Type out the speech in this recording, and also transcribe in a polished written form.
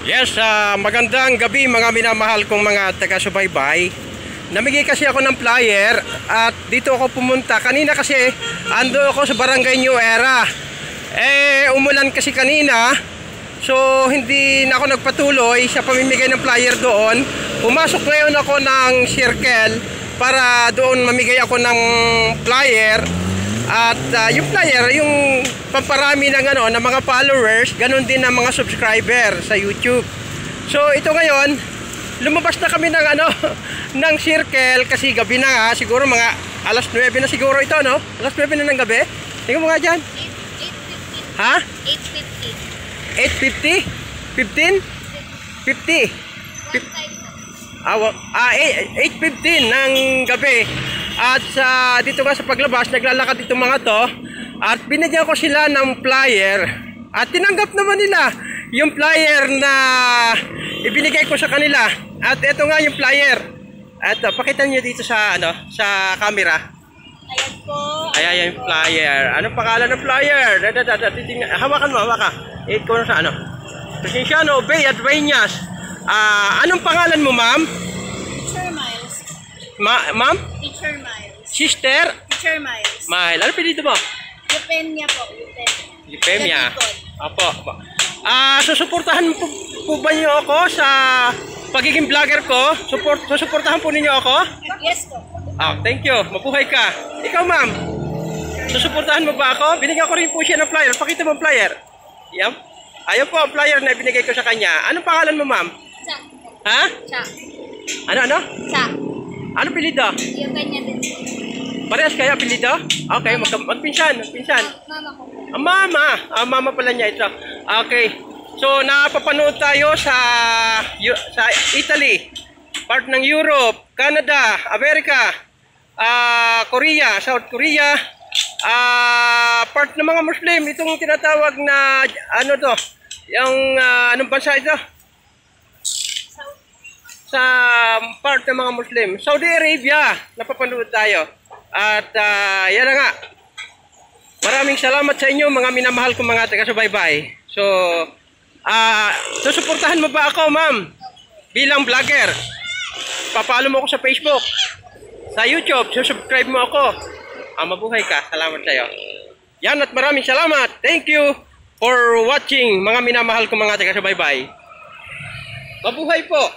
Yes, magandang gabi mga minamahal kong mga taga-subaybay. Namigay kasi ako ng flyer at dito ako pumunta. Kanina kasi ando ako sa Barangay New Era. Umulan kasi kanina. So hindi na ako nagpatuloy sa pamimigay ng flyer doon. Pumasok ngayon ako ng circle para doon mamigay ako ng flyer. At yung flyer, yung pamparami ng ng mga followers, ganun din ng mga subscriber sa YouTube. So ito ngayon, lumabas na kami ng ng circle kasi gabi na nga, siguro mga alas 9 na siguro ito, no? Alas 9 na ng gabi. Tingnan mo nga diyan. 8:15. Ha? 8:50. 8:50? 50? 8:15 ng gabi. At dito nga sa paglabas, naglalakad itong mga to. At binigyan ko sila ng flyer. At tinanggap naman nila yung flyer na ibinigay ko sa kanila. At ito nga yung flyer. At pakita nyo dito sa sa camera. Ayan po. Ayan yung flyer. Anong pangalan ng flyer? Hawakan mo, hawakan. Ikaw na sa Presenciano Bay at Dueñas. Anong pangalan mo, ma'am? Teacher Miles. Ma'am? Teacher Miles. Sister? Teacher Miles. Mahal. Ano pinito mo? Eupemia po. Eupemia. Opo. Susuportahan po ba niyo ako sa pagiging vlogger ko? Susuportahan po ninyo ako? Yes po. Thank you. Mabuhay ka. Ikaw, ma'am. Susuportahan mo ba ako? Binigyan ko rin po siya ng flyer. Pakita mo ang flyer. Yan. Ayun po ang flyer na binigay ko sa kanya. Anong pangalan mo, ma'am? Cha. Ha? Cha. Ano? Cha. Ano pilido? Eupemia din. Parehas kayo pilido? Okay, magpinsan. Mama ko po. Mama pala niya ito. Okay. So, napapanood tayo sa Italy, part ng Europe, Canada, America, Korea, South Korea, part ng mga Muslim. Itong tinatawag na, yung, anong bansa ito? Sa part ng mga Muslim. Saudi Arabia, napapanood tayo. At yan na nga. Maraming salamat sa inyo mga minamahal kong mga taga-subaybay. So, susuportahan mo ba ako, ma'am? Bilang vlogger. Papalo mo ako sa Facebook. Sa YouTube, susubscribe mo ako. Mabuhay ka. Salamat sa iyo. Yan at maraming salamat. Thank you for watching mga minamahal kong mga taga-subaybay. Mabuhay po.